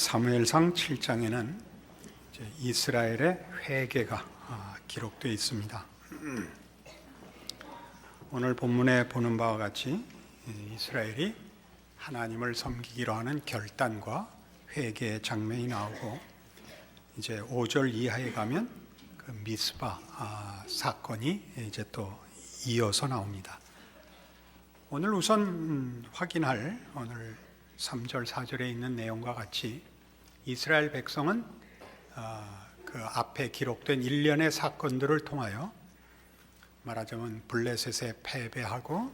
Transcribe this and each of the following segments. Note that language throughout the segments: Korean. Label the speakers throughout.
Speaker 1: 사무엘상 7장에는 이스라엘의 회개가 기록되어 있습니다. 오늘 본문에 보는 바와 같이 이스라엘이 하나님을 섬기기로 하는 결단과 회개의 장면이 나오고, 이제 5절 이하에 가면 그 미스바 사건이 이제 또 이어서 나옵니다. 오늘 우선 확인할 오늘 3절 4절에 있는 내용과 같이 이스라엘 백성은 그 앞에 기록된 일련의 사건들을 통하여 말하자면 블레셋에 패배하고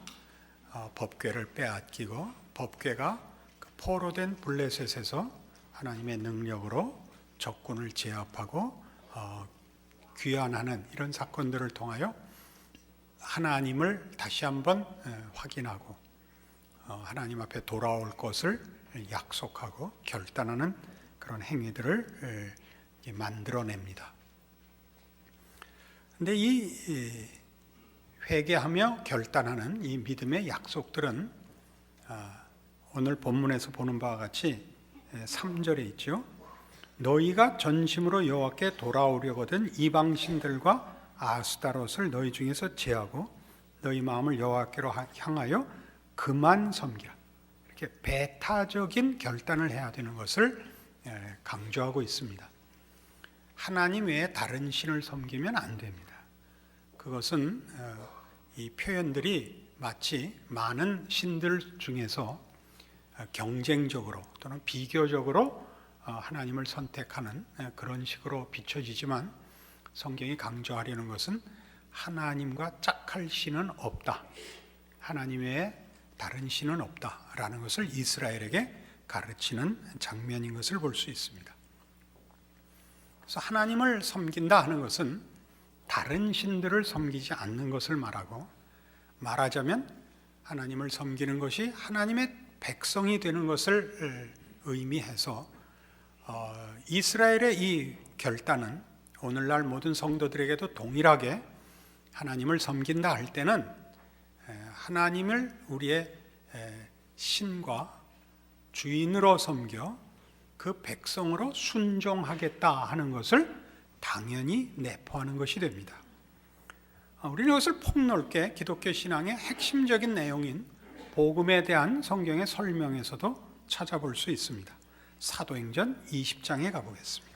Speaker 1: 법궤를 빼앗기고, 법궤가 그 포로된 블레셋에서 하나님의 능력으로 적군을 제압하고 귀환하는 이런 사건들을 통하여 하나님을 다시 한번 확인하고 하나님 앞에 돌아올 것을 약속하고 결단하는 그런 행위들을 만들어냅니다. 그런데 이 회개하며 결단하는 이 믿음의 약속들은 오늘 본문에서 보는 바와 같이 3절에 있죠. 너희가 전심으로 여호와께 돌아오려거든 이방신들과 아스타롯을 너희 중에서 제하고 너희 마음을 여호와께로 향하여 그만 섬기라. 이렇게 배타적인 결단을 해야 되는 것을 강조하고 있습니다. 하나님 외에 다른 신을 섬기면 안 됩니다. 그것은 이 표현들이 마치 많은 신들 중에서 경쟁적으로 또는 비교적으로 하나님을 선택하는 그런 식으로 비춰지지만, 성경이 강조하려는 것은 하나님과 짝할 신은 없다, 하나님 외에 다른 신은 없다라는 것을 이스라엘에게 가르치는 장면인 것을 볼 수 있습니다. 그래서 하나님을 섬긴다 하는 것은 다른 신들을 섬기지 않는 것을 말하고, 말하자면 하나님을 섬기는 것이 하나님의 백성이 되는 것을 의미해서 이스라엘의 이 결단은 오늘날 모든 성도들에게도 동일하게 하나님을 섬긴다 할 때는 하나님을 우리의 신과 주인으로 섬겨 그 백성으로 순종하겠다 하는 것을 당연히 내포하는 것이 됩니다. 우리는 이것을 폭넓게 기독교 신앙의 핵심적인 내용인 복음에 대한 성경의 설명에서도 찾아볼 수 있습니다. 사도행전 20장에 가보겠습니다.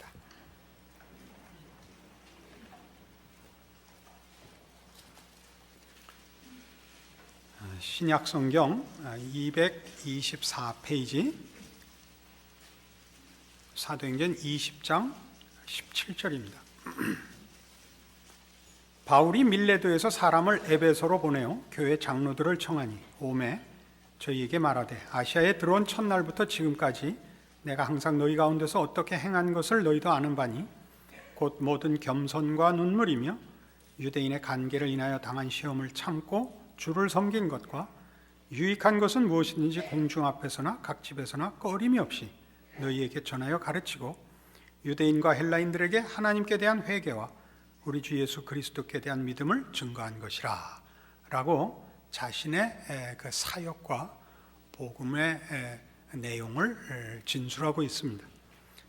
Speaker 1: 신약성경 224페이지 사도행전 20장 17절입니다. 바울이 밀레도에서 사람을 에베소로 보내어 교회 장로들을 청하니 오매 저희에게 말하되, 아시아에 들어온 첫날부터 지금까지 내가 항상 너희 가운데서 어떻게 행한 것을 너희도 아는 바니, 곧 모든 겸손과 눈물이며 유대인의 간계를 인하여 당한 시험을 참고 주를 섬긴 것과 유익한 것은 무엇이든지 공중 앞에서나 각 집에서나 꺼림이 없이 너희에게 전하여 가르치고, 유대인과 헬라인들에게 하나님께 대한 회개와 우리 주 예수 그리스도께 대한 믿음을 증거한 것이라 라고 자신의 그 사역과 복음의 내용을 진술하고 있습니다.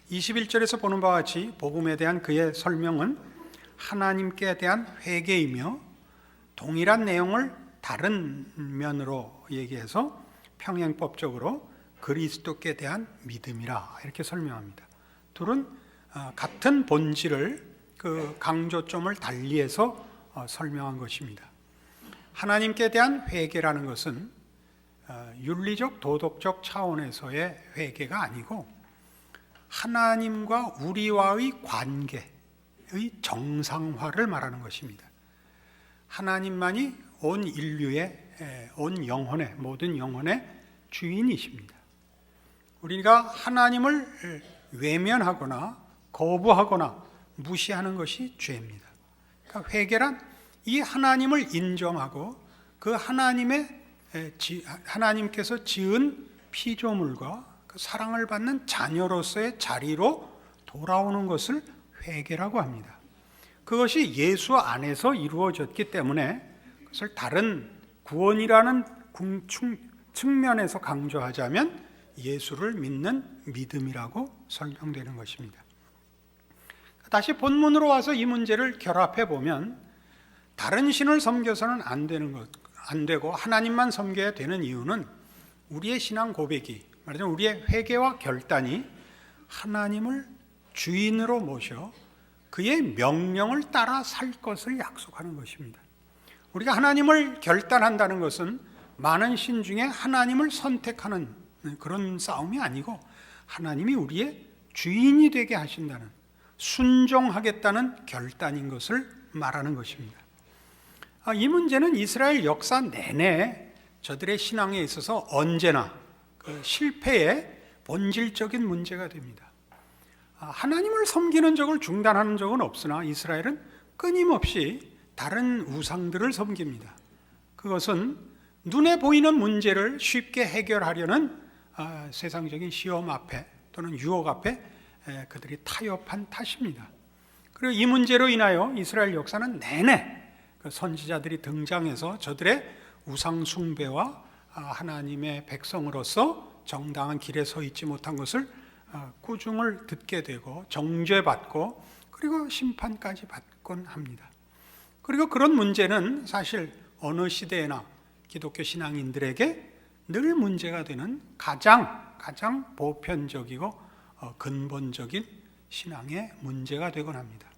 Speaker 1: 21절에서 보는 바와 같이 복음에 대한 그의 설명은 하나님께 대한 회개이며, 동일한 내용을 다른 면으로 얘기해서 평행법적으로 그리스도께 대한 믿음이라 이렇게 설명합니다. 둘은 같은 본질을 그 강조점을 달리해서 설명한 것입니다. 하나님께 대한 회개라는 것은 윤리적 도덕적 차원에서의 회개가 아니고 하나님과 우리와의 관계의 정상화를 말하는 것입니다. 하나님만이 온 인류의 온 영혼의 모든 영혼의 주인이십니다. 우리가 하나님을 외면하거나 거부하거나 무시하는 것이 죄입니다. 그러니까 회개란 이 하나님을 인정하고 그 하나님께서 지은 피조물과 그 사랑을 받는 자녀로서의 자리로 돌아오는 것을 회개라고 합니다. 그것이 예수 안에서 이루어졌기 때문에 그것을 다른 구원이라는 측면에서 강조하자면 예수를 믿는 믿음이라고 설명되는 것입니다. 다시 본문으로 와서 이 문제를 결합해 보면 다른 신을 섬겨서는 안 되고 하나님만 섬겨야 되는 이유는 우리의 신앙 고백이, 말하자면 우리의 회개와 결단이 하나님을 주인으로 모셔 그의 명령을 따라 살 것을 약속하는 것입니다. 우리가 하나님을 결단한다는 것은 많은 신 중에 하나님을 선택하는 그런 싸움이 아니고 하나님이 우리의 주인이 되게 하신다는, 순종하겠다는 결단인 것을 말하는 것입니다. 이 문제는 이스라엘 역사 내내 저들의 신앙에 있어서 언제나 그 실패의 본질적인 문제가 됩니다. 하나님을 섬기는 적을 중단하는 적은 없으나 이스라엘은 끊임없이 다른 우상들을 섬깁니다. 그것은 눈에 보이는 문제를 쉽게 해결하려는 세상적인 시험 앞에 또는 유혹 앞에 그들이 타협한 탓입니다. 그리고 이 문제로 인하여 이스라엘 역사는 내내 그 선지자들이 등장해서 저들의 우상 숭배와 하나님의 백성으로서 정당한 길에 서 있지 못한 것을 꾸중을 듣게 되고 정죄받고 그리고 심판까지 받곤 합니다. 그리고 그런 문제는 사실 어느 시대에나 기독교 신앙인들에게 늘 문제가 되는 가장 보편적이고 근본적인 신앙의 문제가 되곤 합니다.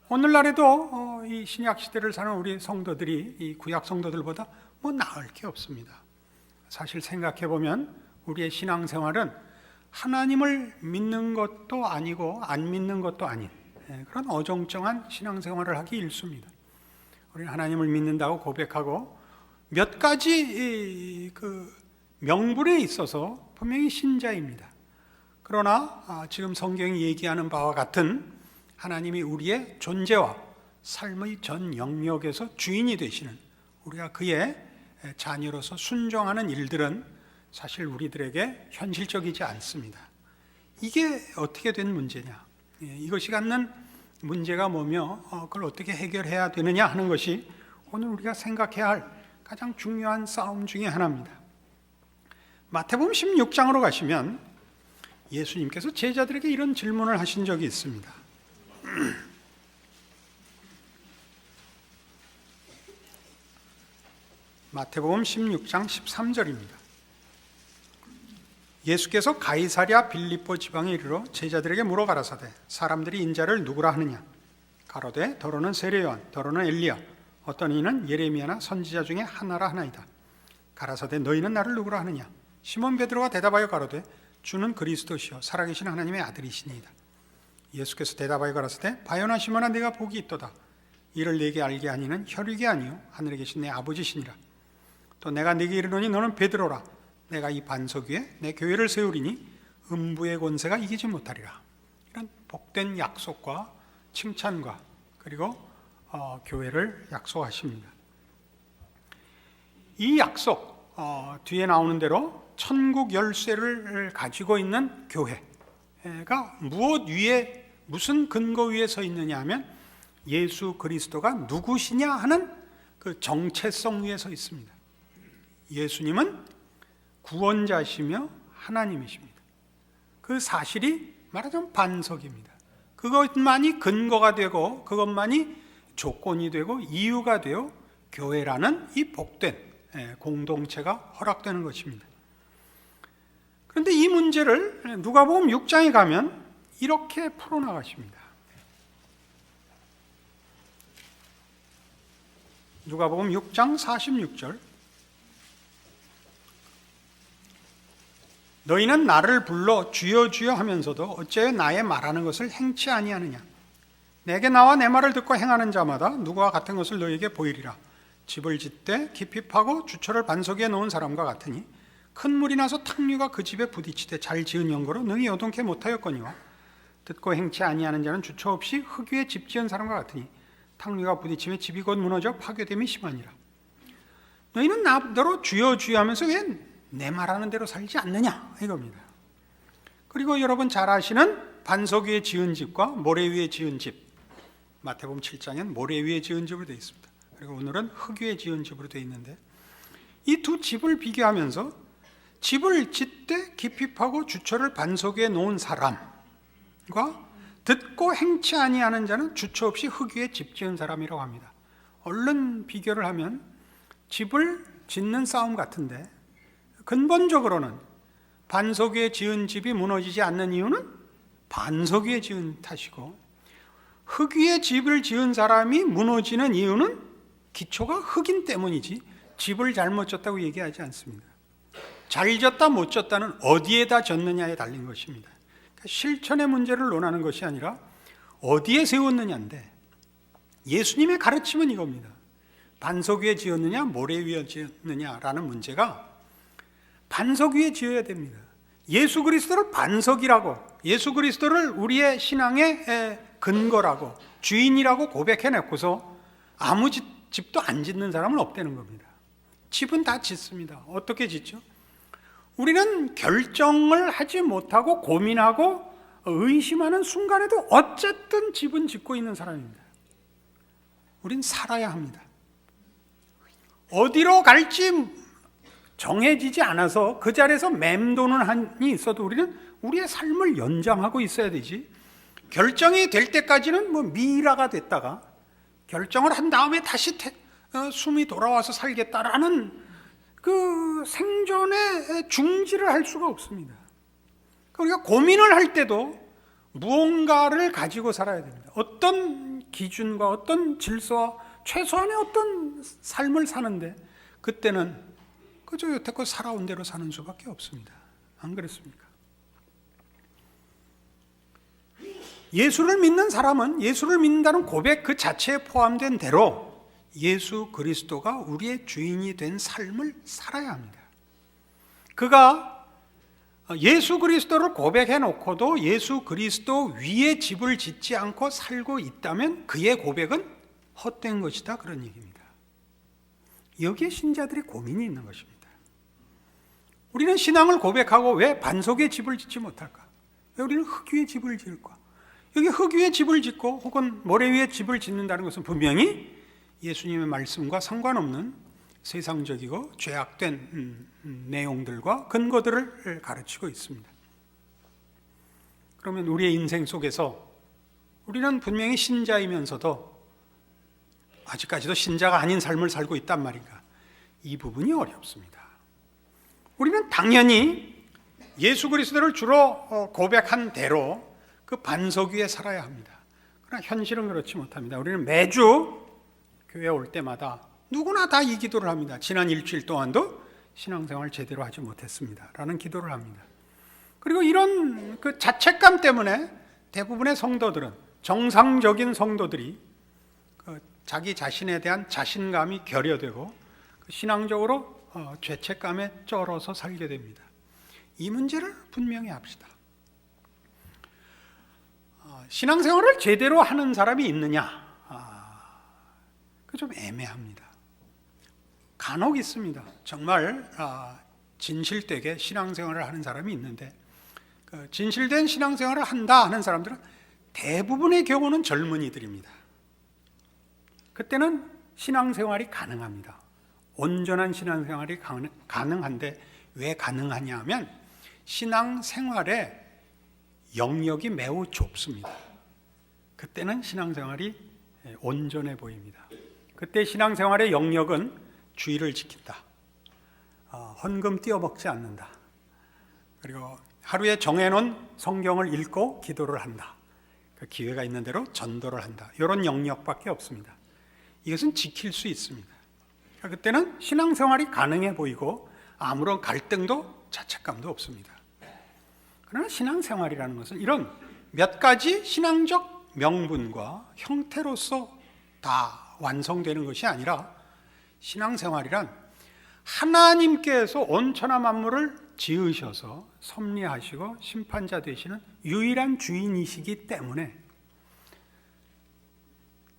Speaker 1: 오늘날에도 이 신약 시대를 사는 우리 성도들이 이 구약 성도들보다 뭐 나을 게 없습니다. 사실 생각해 보면 우리의 신앙생활은 하나님을 믿는 것도 아니고 안 믿는 것도 아닌 그런 어정쩡한 신앙생활을 하기 일쑤입니다. 우리는 하나님을 믿는다고 고백하고 몇 가지 그 명분에 있어서 분명히 신자입니다. 그러나 지금 성경이 얘기하는 바와 같은 하나님이 우리의 존재와 삶의 전 영역에서 주인이 되시는, 우리가 그의 자녀로서 순종하는 일들은 사실 우리들에게 현실적이지 않습니다. 이게 어떻게 된 문제냐, 이것이 갖는 문제가 뭐며 그걸 어떻게 해결해야 되느냐 하는 것이 오늘 우리가 생각해야 할 가장 중요한 싸움 중에 하나입니다. 마태복음 16장으로 가시면 예수님께서 제자들에게 이런 질문을 하신 적이 있습니다. 마태복음 16장 13절입니다. 예수께서 가이사랴 빌립보 지방에 이르러 제자들에게 물어 가라사대 사람들이 인자를 누구라 하느냐? 가로되 더러는 세례요한, 더러는 엘리야, 어떤 이는 예레미야나 선지자 중에 하나라 하나이다. 가라사대 너희는 나를 누구라 하느냐? 시몬 베드로가 대답하여 가로되 주는 그리스도시요 살아계신 하나님의 아들이시니이다. 예수께서 대답하여 가라사대 바요나 시몬아 네가 복이 있도다. 이를 네게 알게 하니는 혈육이 아니요 하늘에 계신 내 아버지시니라. 또 내가 네게 이르노니 너는 베드로라. 내가 이 반석 위에 내 교회를 세우리니 음부의 권세가 이기지 못하리라. 이런 복된 약속과 칭찬과 그리고 교회를 약속하십니다. 이 약속 뒤에 나오는 대로 천국 열쇠를 가지고 있는 교회가 무엇 위에, 무슨 근거 위에 서 있느냐 하면 예수 그리스도가 누구시냐 하는 그 정체성 위에 서 있습니다. 예수님은 구원자시며 하나님이십니다. 그 사실이 말하자면 반석입니다. 그것만이 근거가 되고 그것만이 조건이 되고 이유가 되어 교회라는 이 복된 공동체가 허락되는 것입니다. 그런데 이 문제를 누가복음 6장에 가면 이렇게 풀어나가십니다. 누가복음 6장 46절 너희는 나를 불러 주여 주여 하면서도 어찌하여 나의 말하는 것을 행치 아니하느냐? 내게 나와 내 말을 듣고 행하는 자마다 누구와 같은 것을 너희에게 보이리라. 집을 짓되 깊이 파고 주철을 반석 위에 놓은 사람과 같으니 큰 물이 나서 탕류가 그 집에 부딪히되 잘 지은 연고로 능히 여동케 못하였거니와 듣고 행치 아니하는 자는 주처 없이 흙 위에 집 지은 사람과 같으니 탕류가 부딪히며 집이 곧 무너져 파괴됨이 심하니라. 너희는 나더러 주여 주여 하면서 왜 내 말하는 대로 살지 않느냐 이겁니다. 그리고 여러분 잘 아시는 반석 위에 지은 집과 모래 위에 지은 집, 마태복음 7장엔 모래 위에 지은 집으로 되어 있습니다. 그리고 오늘은 흙 위에 지은 집으로 되어 있는데 이 두 집을 비교하면서 집을 짓되 깊이 파고 주처를 반석 위에 놓은 사람과 듣고 행치 아니하는 자는 주처 없이 흙 위에 집 지은 사람이라고 합니다. 얼른 비교를 하면 집을 짓는 싸움 같은데, 근본적으로는 반석 위에 지은 집이 무너지지 않는 이유는 반석 위에 지은 탓이고, 흙 위에 집을 지은 사람이 무너지는 이유는 기초가 흙인 때문이지 집을 잘못 졌다고 얘기하지 않습니다. 잘 졌다 못 졌다는 어디에다 졌느냐에 달린 것입니다. 그러니까 실천의 문제를 논하는 것이 아니라 어디에 세웠느냐인데, 예수님의 가르침은 이겁니다. 반석 위에 지었느냐 모래 위에 지었느냐라는 문제가 반석 위에 지어야 됩니다. 예수 그리스도를 반석이라고, 예수 그리스도를 우리의 신앙의 근거라고, 주인이라고 고백해놓고서 아무 집도 안 짓는 사람은 없다는 겁니다. 집은 다 짓습니다. 어떻게 짓죠? 우리는 결정을 하지 못하고 고민하고 의심하는 순간에도 어쨌든 집은 짓고 있는 사람입니다. 우린 살아야 합니다. 어디로 갈지 정해지지 않아서 그 자리에서 맴도는 한이 있어도 우리는 우리의 삶을 연장하고 있어야 되지, 결정이 될 때까지는 미라가 됐다가 결정을 한 다음에 다시 숨이 돌아와서 살겠다라는 그 생존의 중지를 할 수가 없습니다. 우리가 고민을 할 때도 무언가를 가지고 살아야 됩니다. 어떤 기준과 어떤 질서와 최소한의 어떤 삶을 사는데, 그때는 그저 여태껏 살아온 대로 사는 수밖에 없습니다. 안 그렇습니까? 예수를 믿는 사람은 예수를 믿는다는 고백 그 자체에 포함된 대로 예수 그리스도가 우리의 주인이 된 삶을 살아야 합니다. 그가 예수 그리스도를 고백해 놓고도 예수 그리스도 위에 집을 짓지 않고 살고 있다면 그의 고백은 헛된 것이다, 그런 얘기입니다. 여기에 신자들의 고민이 있는 것입니다. 우리는 신앙을 고백하고 왜 반석에 집을 짓지 못할까? 왜 우리는 흙 위에 집을 지을까? 여기 흙 위에 집을 짓고 혹은 모래 위에 집을 짓는다는 것은 분명히 예수님의 말씀과 상관없는 세상적이고 죄악된 내용들과 근거들을 가르치고 있습니다. 그러면 우리의 인생 속에서 우리는 분명히 신자이면서도 아직까지도 신자가 아닌 삶을 살고 있단 말인가? 이 부분이 어렵습니다. 우리는 당연히 예수 그리스도를 주로 고백한 대로 그 반석 위에 살아야 합니다. 그러나 현실은 그렇지 못합니다. 우리는 매주 교회 올 때마다 누구나 다 이 기도를 합니다. 지난 일주일 동안도 신앙생활 제대로 하지 못했습니다 라는 기도를 합니다. 그리고 이런 그 자책감 때문에 대부분의 성도들은, 정상적인 성도들이 자기 자신에 대한 자신감이 결여되고 신앙적으로 죄책감에 쩔어서 살게 됩니다. 이 문제를 분명히 합시다. 신앙생활을 제대로 하는 사람이 있느냐? 좀 애매합니다. 간혹 있습니다. 정말 진실되게 신앙생활을 하는 사람이 있는데, 진실된 신앙생활을 한다 하는 사람들은 대부분의 경우는 젊은이들입니다. 그때는 신앙생활이 가능합니다. 온전한 신앙생활이 가능한데 왜 가능하냐 하면 신앙생활의 영역이 매우 좁습니다. 그때는 신앙생활이 온전해 보입니다. 그때 신앙생활의 영역은 주의를 지킨다, 헌금 띄어먹지 않는다, 그리고 하루에 정해놓은 성경을 읽고 기도를 한다, 그 기회가 있는 대로 전도를 한다, 이런 영역밖에 없습니다. 이것은 지킬 수 있습니다. 그때는 신앙생활이 가능해 보이고 아무런 갈등도 자책감도 없습니다. 그러나 신앙생활이라는 것은 이런 몇 가지 신앙적 명분과 형태로서 다 완성되는 것이 아니라, 신앙생활이란 하나님께서 온 천하 만물을 지으셔서 섭리하시고 심판자 되시는 유일한 주인이시기 때문에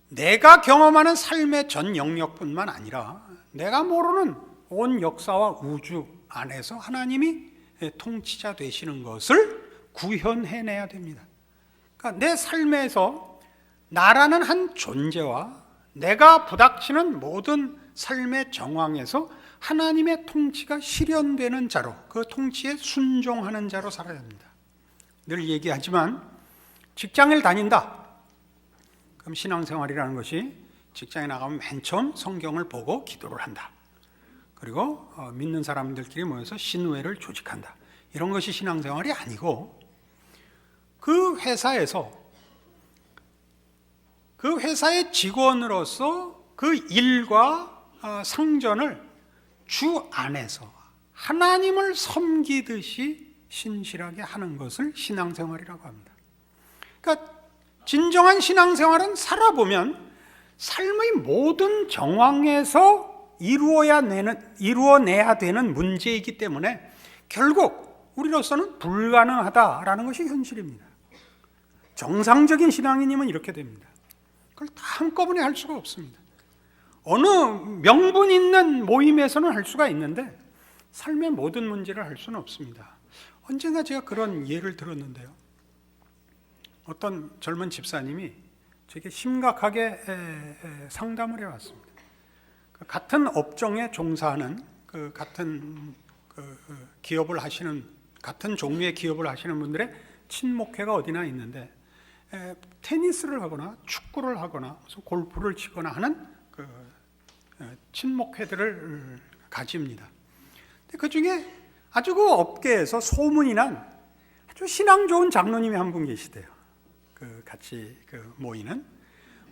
Speaker 1: 내가 경험하는 삶의 전 영역뿐만 아니라 내가 모르는 온 역사와 우주 안에서 하나님이 통치자 되시는 것을 구현해내야 됩니다. 그러니까 내 삶에서 나라는 한 존재와 내가 부닥치는 모든 삶의 정황에서 하나님의 통치가 실현되는 자로, 그 통치에 순종하는 자로 살아야 합니다. 늘 얘기하지만 직장을 다닌다. 그럼 신앙생활이라는 것이 직장에 나가면 맨 처음 성경을 보고 기도를 한다. 그리고 믿는 사람들끼리 모여서 신회를 조직한다. 이런 것이 신앙생활이 아니고, 그 회사의 직원으로서 그 일과 상전을 주 안에서 하나님을 섬기듯이 신실하게 하는 것을 신앙생활이라고 합니다. 그러니까 진정한 신앙생활은 살아보면 삶의 모든 정황에서 이루어내야 되는 문제이기 때문에 결국 우리로서는 불가능하다라는 것이 현실입니다. 정상적인 신앙인이면 이렇게 됩니다. 그걸 다 한꺼번에 할 수가 없습니다. 어느 명분 있는 모임에서는 할 수가 있는데 삶의 모든 문제를 할 수는 없습니다. 언젠가 제가 그런 예를 들었는데요. 어떤 젊은 집사님이 제게 심각하게 상담을 해왔습니다. 같은 업종에 종사하는 같은 기업을 하시는, 같은 종류의 기업을 하시는 분들의 친목회가 어디나 있는데, 테니스를 하거나 축구를 하거나 골프를 치거나 하는 친목회들을 가집니다. 그 중에 아주 그 업계에서 소문이 난 아주 신앙 좋은 장로님이 한 분 계시대요. 같이 모이는.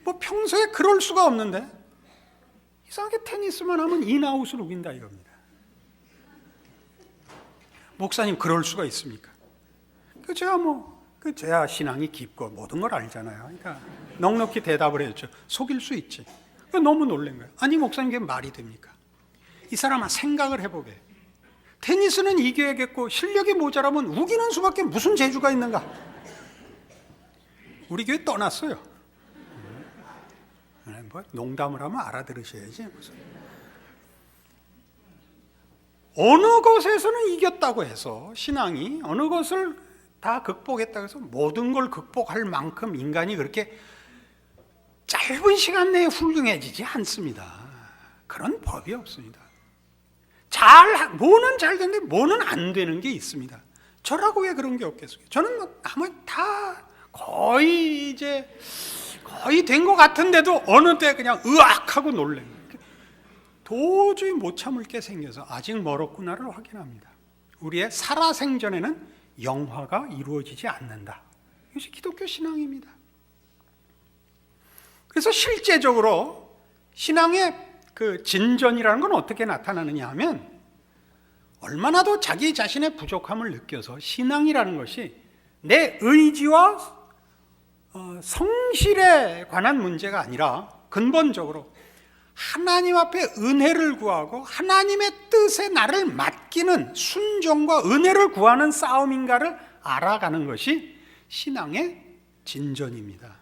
Speaker 1: 뭐 평소에 그럴 수가 없는데 이상하게 테니스만 하면 인아웃을 우긴다 이겁니다. 목사님, 그럴 수가 있습니까? 제가 제가 신앙이 깊고 모든 걸 알잖아요. 그러니까 넉넉히 대답을 했죠. 속일 수 있지. 너무 놀란 거예요. 아니 목사님, 그게 말이 됩니까? 이 사람아, 생각을 해보게. 테니스는 이겨야겠고 실력이 모자라면 우기는 수밖에 무슨 재주가 있는가? 우리 교회 떠났어요. 뭐 농담을 하면 알아들으셔야지. 무슨. 어느 것에서는 이겼다고 해서 신앙이 어느 것을 다 극복했다고 해서 모든 걸 극복할 만큼 인간이 그렇게 짧은 시간 내에 훌륭해지지 않습니다. 그런 법이 없습니다. 뭐는 잘 되는데 뭐는 안 되는 게 있습니다. 저라고 왜 그런 게 없겠어요? 저는 아마 다 거의 된 것 같은데도 어느 때 그냥 으악 하고 놀래요. 도저히 못 참을 게 생겨서 아직 멀었구나를 확인합니다. 우리의 살아생전에는 영화가 이루어지지 않는다. 이것이 기독교 신앙입니다. 그래서 실제적으로 신앙의 진전이라는 건 어떻게 나타나느냐 하면, 얼마나 더 자기 자신의 부족함을 느껴서 신앙이라는 것이 내 의지와 성실에 관한 문제가 아니라 근본적으로 하나님 앞에 은혜를 구하고 하나님의 뜻에 나를 맡기는 순종과 은혜를 구하는 싸움인가를 알아가는 것이 신앙의 진전입니다.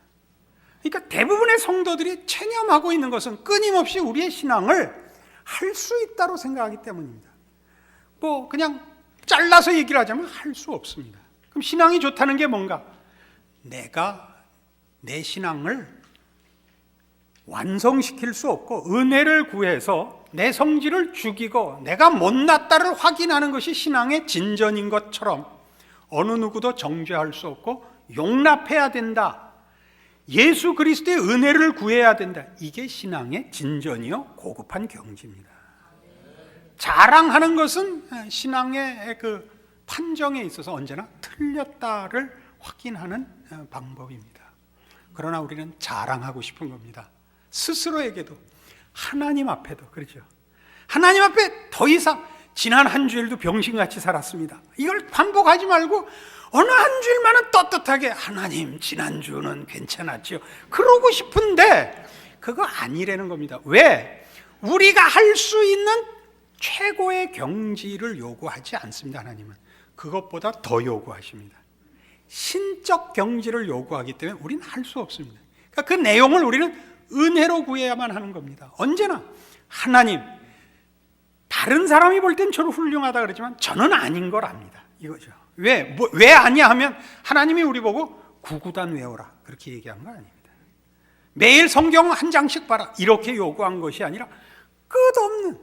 Speaker 1: 그러니까 대부분의 성도들이 체념하고 있는 것은 끊임없이 우리의 신앙을 할 수 있다고 생각하기 때문입니다. 그냥 잘라서 얘기를 하자면 할 수 없습니다. 그럼 신앙이 좋다는 게 뭔가? 내가 내 신앙을 완성시킬 수 없고 은혜를 구해서 내 성질을 죽이고 내가 못났다를 확인하는 것이 신앙의 진전인 것처럼 어느 누구도 정죄할 수 없고 용납해야 된다. 예수 그리스도의 은혜를 구해야 된다. 이게 신앙의 진전이요 고급한 경지입니다. 자랑하는 것은 신앙의 판정에 있어서 언제나 틀렸다를 확인하는 방법입니다. 그러나 우리는 자랑하고 싶은 겁니다. 스스로에게도 하나님 앞에도 그렇죠. 하나님 앞에 더 이상 지난 한 주일도 병신같이 살았습니다. 이걸 반복하지 말고 어느 한 주일만은 떳떳하게 하나님 지난주는 괜찮았죠. 그러고 싶은데 그거 아니라는 겁니다. 왜? 우리가 할 수 있는 최고의 경지를 요구하지 않습니다. 하나님은 그것보다 더 요구하십니다. 신적 경지를 요구하기 때문에 우리는 할 수 없습니다. 그러니까 그 내용을 우리는 은혜로 구해야만 하는 겁니다. 언제나 하나님, 다른 사람이 볼 땐 저를 훌륭하다 그러지만 저는 아닌 걸 압니다. 이거죠. 왜 아니야 하면 하나님이 우리 보고 구구단 외워라 그렇게 얘기한 거 아닙니다. 매일 성경 한 장씩 봐라 이렇게 요구한 것이 아니라 끝없는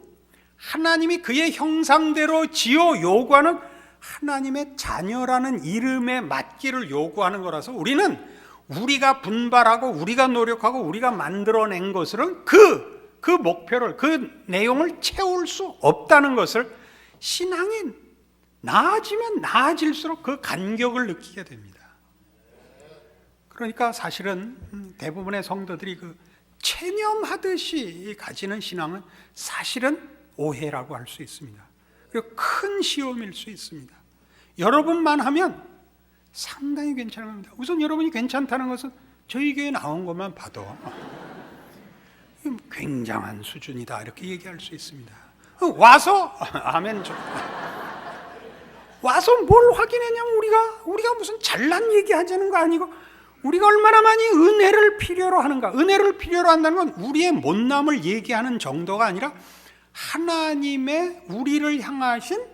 Speaker 1: 하나님이 그의 형상대로 지어 요구하는 하나님의 자녀라는 이름에 맞기를 요구하는 거라서 우리는 우리가 분발하고 우리가 노력하고 우리가 만들어낸 것으로는 그 목표를, 그 내용을 채울 수 없다는 것을 신앙이 나아지면 나아질수록 그 간격을 느끼게 됩니다. 그러니까 사실은 대부분의 성도들이 그 체념하듯이 가지는 신앙은 사실은 오해라고 할 수 있습니다. 그리고 큰 시험일 수 있습니다. 여러분만 하면 상당히 괜찮은 겁니다. 우선 여러분이 괜찮다는 것은 저희 교회에 나온 것만 봐도 굉장한 수준이다 이렇게 얘기할 수 있습니다. 와서 아멘 좀 와서 뭘 확인했냐면 우리가 무슨 잘난 얘기하자는 거 아니고 우리가 얼마나 많이 은혜를 필요로 하는가. 은혜를 필요로 한다는 건 우리의 못남을 얘기하는 정도가 아니라 하나님의 우리를 향하신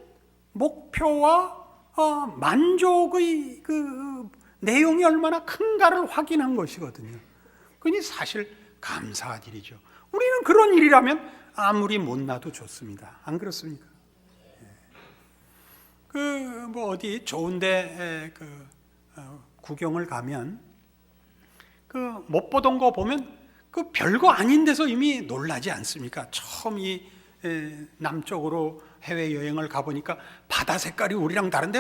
Speaker 1: 목표와 만족의 그 내용이 얼마나 큰가를 확인한 것이거든요. 그니 사실 감사한 일이죠. 우리는 그런 일이라면 아무리 못나도 좋습니다. 안 그렇습니까? 뭐 어디 좋은데 구경을 가면 못 보던 거 보면 별거 아닌 데서 이미 놀라지 않습니까? 처음 이 남쪽으로 해외여행을 가보니까 바다 색깔이 우리랑 다른데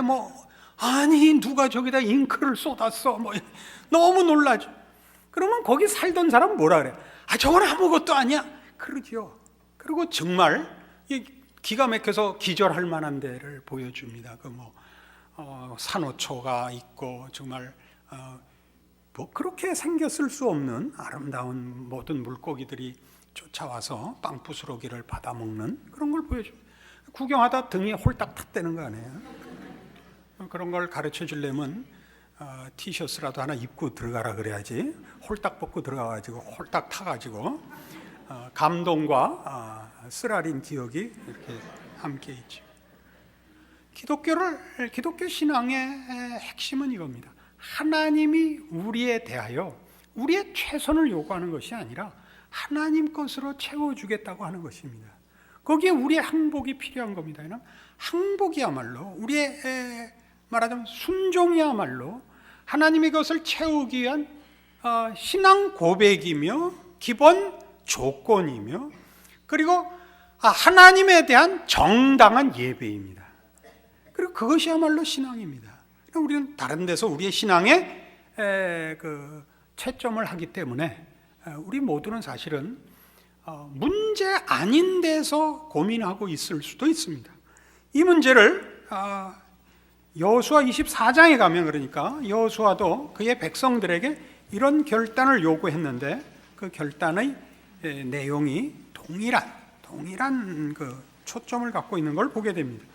Speaker 1: 아니 누가 저기다 잉크를 쏟았어 너무 놀라죠. 그러면 거기 살던 사람 뭐라 그래? 저건 아무것도 아니야 그러죠. 그리고 정말 기가 막혀서 기절할 만한 데를 보여줍니다. 산호초가 있고 정말 그렇게 생겼을 수 없는 아름다운 모든 물고기들이 쫓아와서 빵부스러기를 받아먹는 그런 걸 보여줍니다. 구경하다 등이 홀딱 탔다는 거 아니에요? 그런 걸 가르쳐 주려면 티셔츠라도 하나 입고 들어가라 그래야지. 홀딱 벗고 들어가가지고 홀딱 타가지고 감동과 쓰라린 기억이 이렇게 함께 있죠. 기독교 신앙의 핵심은 이겁니다. 하나님이 우리에 대하여 우리의 최선을 요구하는 것이 아니라 하나님 것으로 채워주겠다고 하는 것입니다. 거기에 우리의 항복이 필요한 겁니다. 항복이야말로 우리의 말하자면 순종이야말로 하나님의 것을 채우기 위한 신앙 고백이며 기본 조건이며 그리고 하나님에 대한 정당한 예배입니다. 그리고 그것이야말로 신앙입니다. 우리는 다른 데서 우리의 신앙에 채점을 하기 때문에 우리 모두는 사실은 문제 아닌 데서 고민하고 있을 수도 있습니다. 이 문제를 여호수아 24장에 가면 그러니까 여호수아도 그의 백성들에게 이런 결단을 요구했는데 그 결단의 내용이 동일한 그 초점을 갖고 있는 걸 보게 됩니다.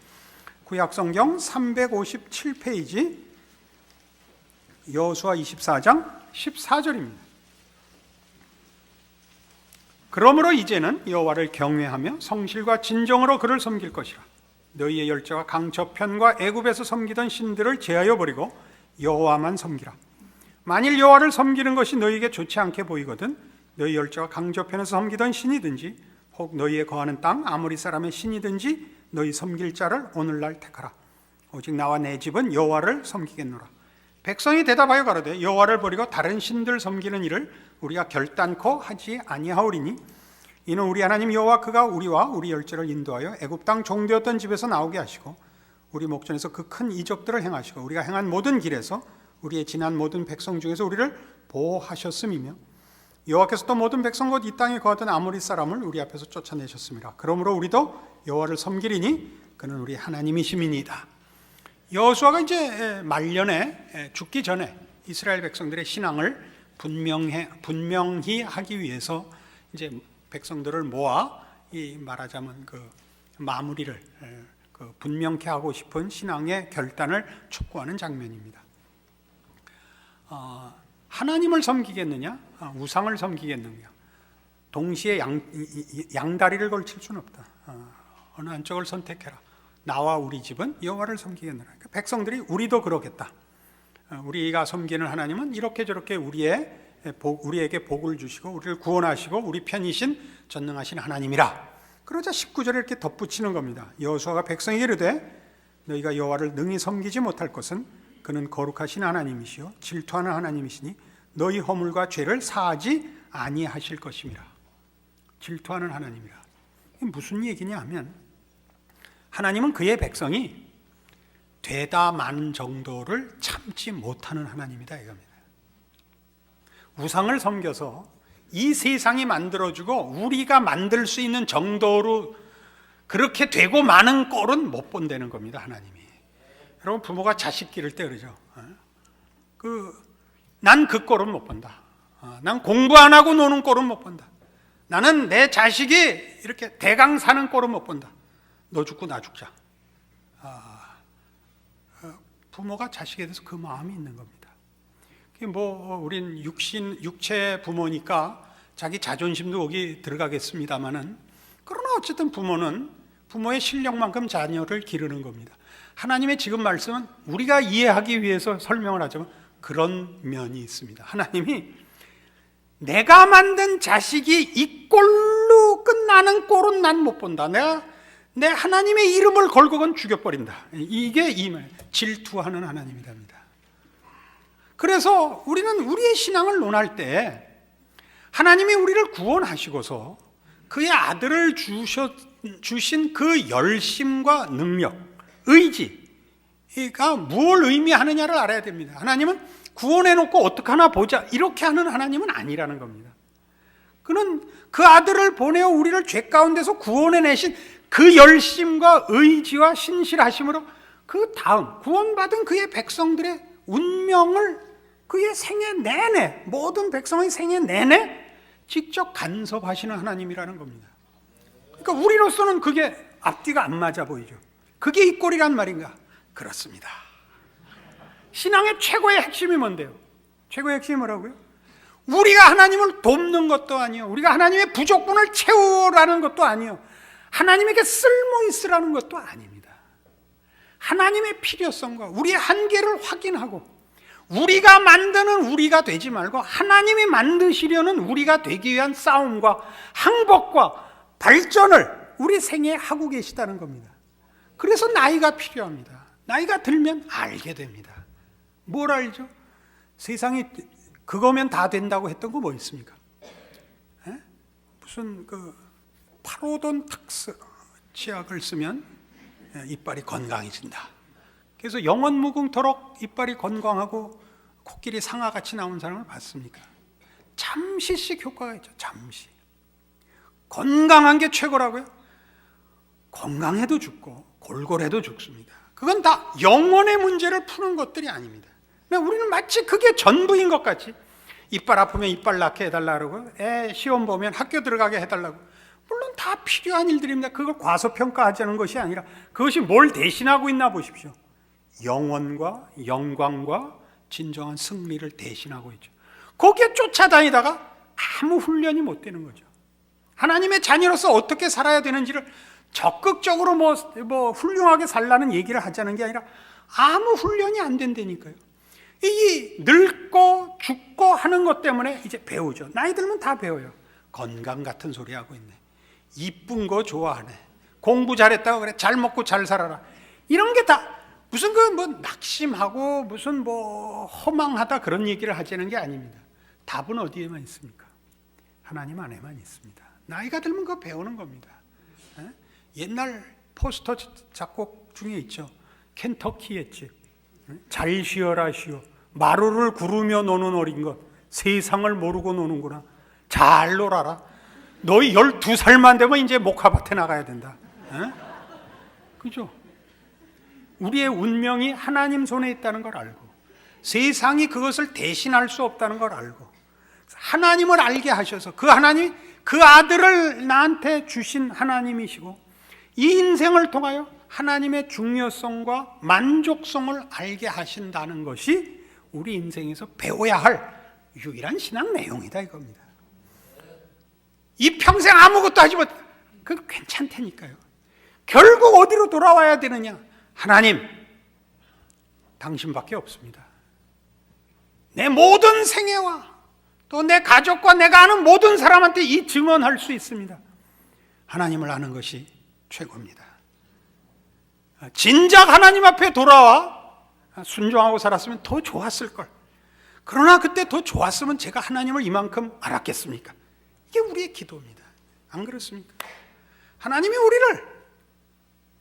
Speaker 1: 구약성경 357페이지 여호수아 24장 14절입니다. 그러므로 이제는 여호와를 경외하며 성실과 진정으로 그를 섬길 것이라. 너희의 열조가 강저편과 애굽에서 섬기던 신들을 제하여 버리고 여호와만 섬기라. 만일 여호와를 섬기는 것이 너희에게 좋지 않게 보이거든 너희 열조가 강저편에서 섬기던 신이든지 혹 너희의 거하는 땅 아모리 사람의 신이든지 너희 섬길 자를 오늘날 택하라. 오직 나와 내 집은 여호와를 섬기겠노라. 백성이 대답하여 가로되 여호와를 버리고 다른 신들 섬기는 일을 우리가 결단코 하지 아니하오리니 이는 우리 하나님 여호와 그가 우리와 우리 열조를 인도하여 애굽 땅 종되었던 집에서 나오게 하시고 우리 목전에서 그 큰 이적들을 행하시고 우리가 행한 모든 길에서 우리의 지난 모든 백성 중에서 우리를 보호하셨음이며 여호와께서 또 모든 백성 곧 이 땅에 거하던 아모리 사람을 우리 앞에서 쫓아내셨습니다. 그러므로 우리도 여호와를 섬기리니 그는 우리 하나님이심이니이다. 여호수아가 이제 말년에 죽기 전에 이스라엘 백성들의 신앙을 분명히 하기 위해서 이제 백성들을 모아 이 말하자면 그 마무리를 분명케 하고 싶은 신앙의 결단을 촉구하는 장면입니다. 하나님을 섬기겠느냐, 우상을 섬기겠느냐, 동시에 양다리를 걸칠 수는 없다. 어느 한쪽을 선택해라. 나와 우리 집은 여호와를 섬기겠느라. 그러니까 백성들이 우리도 그러겠다. 우리가 섬기는 하나님은 이렇게 저렇게 우리에게 복을 주시고 우리를 구원하시고 우리 편이신 전능하신 하나님이라. 그러자 19절에 이렇게 덧붙이는 겁니다. 여호수아가 백성에게 이르되 너희가 여호와를 능히 섬기지 못할 것은 그는 거룩하신 하나님이시요 질투하는 하나님이시니 너희 허물과 죄를 사하지 아니하실 것임이라. 질투하는 하나님이라. 이게 무슨 얘기냐 하면 하나님은 그의 백성이 되다 만 정도를 참지 못하는 하나님이다 이겁니다. 우상을 섬겨서 이 세상이 만들어주고 우리가 만들 수 있는 정도로 그렇게 되고 많은 꼴은 못 본다는 겁니다. 하나님이. 여러분 부모가 자식 기를 때 그러죠. 난 그 꼴은 못 본다. 난 공부 안 하고 노는 꼴은 못 본다. 나는 내 자식이 이렇게 대강 사는 꼴은 못 본다. 너 죽고 나 죽자. 부모가 자식에 대해서 그 마음이 있는 겁니다. 우린 육체 부모니까 자기 자존심도 거기 들어가겠습니다만은, 그러나 어쨌든 부모는 부모의 실력만큼 자녀를 기르는 겁니다. 하나님의 지금 말씀은 우리가 이해하기 위해서 설명을 하자면 그런 면이 있습니다. 하나님이 내가 만든 자식이 이 꼴로 끝나는 꼴은 난 못 본다. 내 하나님의 이름을 걸고 건 죽여버린다. 이게 이 말, 질투하는 하나님이랍니다. 그래서 우리는 우리의 신앙을 논할 때 하나님이 우리를 구원하시고서 그의 아들을 주신 그 열심과 능력, 의지가 무엇을 의미하느냐를 알아야 됩니다. 하나님은 구원해놓고 어떡하나 보자 이렇게 하는 하나님은 아니라는 겁니다. 그는 그 아들을 보내어 우리를 죄 가운데서 구원해내신 그 열심과 의지와 신실하심으로 그 다음 구원받은 그의 백성들의 운명을 그의 생애 내내, 모든 백성의 생애 내내 직접 간섭하시는 하나님이라는 겁니다. 그러니까 우리로서는 그게 앞뒤가 안 맞아 보이죠. 그게 이 꼴이란 말인가? 그렇습니다. 신앙의 최고의 핵심이 뭔데요? 최고의 핵심이 뭐라고요? 우리가 하나님을 돕는 것도 아니요, 우리가 하나님의 부족분을 채우라는 것도 아니요, 하나님에게 쓸모 있으라는 것도 아닙니다. 하나님의 필요성과 우리의 한계를 확인하고 우리가 만드는 우리가 되지 말고 하나님이 만드시려는 우리가 되기 위한 싸움과 항복과 발전을 우리 생애에 하고 계시다는 겁니다. 그래서 나이가 필요합니다. 나이가 들면 알게 됩니다. 뭘 알죠? 세상이 그거면 다 된다고 했던 거 뭐 있습니까? 무슨 파로돈 탁스 치약을 쓰면 이빨이 건강해진다. 그래서 영원 무궁토록 이빨이 건강하고 코끼리 상아같이 나온 사람을 봤습니까? 잠시씩 효과가 있죠. 잠시. 건강한 게 최고라고요? 건강해도 죽고 골골해도 죽습니다. 그건 다 영혼의 문제를 푸는 것들이 아닙니다. 우리는 마치 그게 전부인 것 같이 이빨 아프면 이빨 낳게 해달라고, 애 시험 보면 학교 들어가게 해달라고, 물론 다 필요한 일들입니다. 그걸 과소평가하자는 것이 아니라 그것이 뭘 대신하고 있나 보십시오. 영원과 영광과 진정한 승리를 대신하고 있죠. 거기에 쫓아다니다가 아무 훈련이 못 되는 거죠. 하나님의 자녀로서 어떻게 살아야 되는지를 적극적으로 훌륭하게 살라는 얘기를 하자는 게 아니라 아무 훈련이 안 된다니까요. 이 늙고 죽고 하는 것 때문에 이제 배우죠. 나이 들면 다 배워요. 건강 같은 소리 하고 있네. 이쁜 거 좋아하네. 공부 잘했다고 그래. 잘 먹고 잘 살아라. 이런 게 다 무슨 낙심하고 무슨 허망하다 그런 얘기를 하자는 게 아닙니다. 답은 어디에만 있습니까? 하나님 안에만 있습니다. 나이가 들면 그거 배우는 겁니다. 옛날 포스터 작곡 중에 있죠. 켄터키의 집. 잘 쉬어라 쉬어. 마루를 구르며 노는 어린 것. 세상을 모르고 노는구나. 잘 놀아라. 너희 12살만 되면 이제 목화밭에 나가야 된다. 그죠? 우리의 운명이 하나님 손에 있다는 걸 알고 세상이 그것을 대신할 수 없다는 걸 알고 하나님을 알게 하셔서 그 하나님이 그 아들을 나한테 주신 하나님이시고 이 인생을 통하여 하나님의 중요성과 만족성을 알게 하신다는 것이 우리 인생에서 배워야 할 유일한 신앙 내용이다 이겁니다. 이 평생 아무것도 하지 못, 그거 괜찮다니까요. 결국 어디로 돌아와야 되느냐? 하나님, 당신밖에 없습니다. 내 모든 생애와 또 내 가족과 내가 아는 모든 사람한테 이 증언할 수 있습니다. 하나님을 아는 것이 최고입니다. 진작 하나님 앞에 돌아와 순종하고 살았으면 더 좋았을 걸. 그러나 그때 더 좋았으면 제가 하나님을 이만큼 알았겠습니까? 이게 우리의 기도입니다. 안 그렇습니까? 하나님이 우리를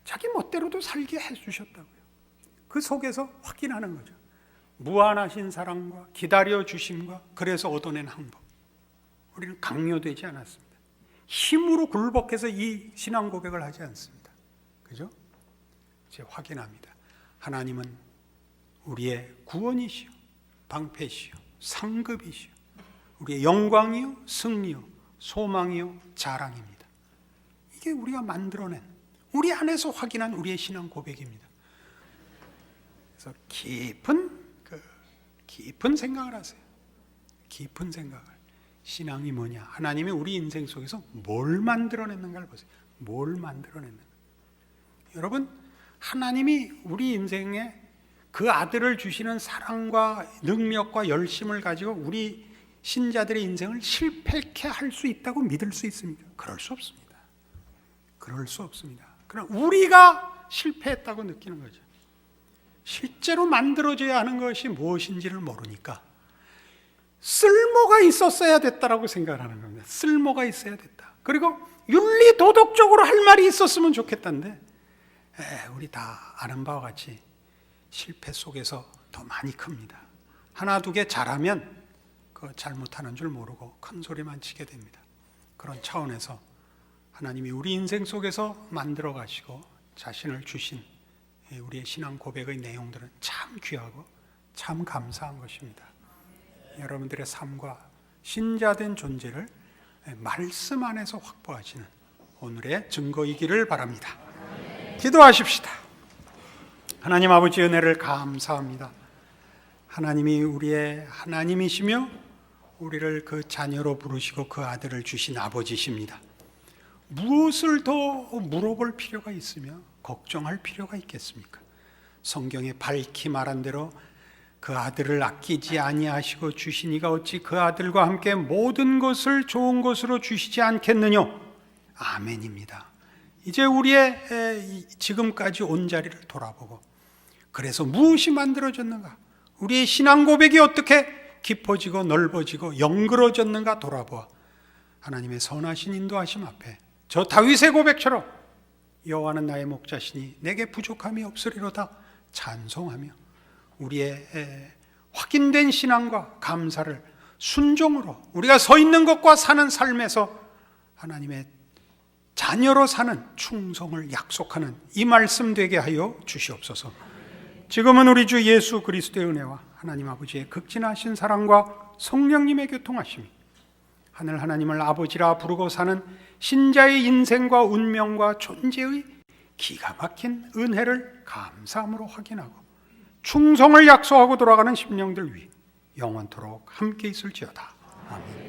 Speaker 1: 자기 멋대로도 살게 해주셨다고요. 그 속에서 확인하는 거죠. 무한하신 사랑과 기다려 주심과 그래서 얻어낸 행복. 우리는 강요되지 않았습니다. 힘으로 굴복해서 이 신앙 고백을 하지 않습니다. 그죠? 이제 확인합니다. 하나님은 우리의 구원이시오, 방패시오, 상급이시오, 우리의 영광이요, 승리요, 소망이요, 자랑입니다. 이게 우리가 만들어낸, 우리 안에서 확인한 우리의 신앙 고백입니다. 그래서 깊은 생각을 하세요. 깊은 생각을. 신앙이 뭐냐? 하나님이 우리 인생 속에서 뭘 만들어냈는가를 보세요. 뭘 만들어냈는가? 여러분, 하나님이 우리 인생에 그 아들을 주시는 사랑과 능력과 열심을 가지고 우리 신자들의 인생을 실패케 할 수 있다고 믿을 수 있습니까? 그럴 수 없습니다. 그럴 수 없습니다. 그럼 우리가 실패했다고 느끼는 거죠. 실제로 만들어져야 하는 것이 무엇인지를 모르니까 쓸모가 있었어야 됐다라고 생각을 하는 겁니다. 쓸모가 있어야 됐다. 그리고 윤리 도덕적으로 할 말이 있었으면 좋겠다는데 우리 다 아는 바와 같이 실패 속에서 더 많이 큽니다. 하나 두 개 잘하면 그 잘못하는 줄 모르고 큰 소리만 치게 됩니다. 그런 차원에서 하나님이 우리 인생 속에서 만들어 가시고 자신을 주신 우리의 신앙 고백의 내용들은 참 귀하고 참 감사한 것입니다. 여러분들의 삶과 신자된 존재를 말씀 안에서 확보하시는 오늘의 증거이기를 바랍니다. 기도하십시다. 하나님 아버지 은혜를 감사합니다. 하나님이 우리의 하나님이시며 우리를 그 자녀로 부르시고 그 아들을 주신 아버지십니다. 무엇을 더 물어볼 필요가 있으며 걱정할 필요가 있겠습니까? 성경에 밝히 말한 대로 그 아들을 아끼지 아니하시고 주시니가 어찌 그 아들과 함께 모든 것을 좋은 것으로 주시지 않겠느냐? 아멘입니다. 이제 우리의 지금까지 온 자리를 돌아보고 그래서 무엇이 만들어졌는가? 우리의 신앙 고백이 어떻게 깊어지고 넓어지고 영그러졌는가 돌아보아 하나님의 선하신 인도하심 앞에 저 다윗의 고백처럼 여호와는 나의 목자시니 내게 부족함이 없으리로다 찬송하며 우리의 확인된 신앙과 감사를 순종으로 우리가 서 있는 것과 사는 삶에서 하나님의 자녀로 사는 충성을 약속하는 이 말씀 되게 하여 주시옵소서. 지금은 우리 주 예수 그리스도의 은혜와 하나님 아버지의 극진하신 사랑과 성령님의 교통하심이 하늘 하나님을 아버지라 부르고 사는 신자의 인생과 운명과 존재의 기가 막힌 은혜를 감사함으로 확인하고 충성을 약속하고 돌아가는 심령들 위 영원토록 함께 있을지어다. 아멘.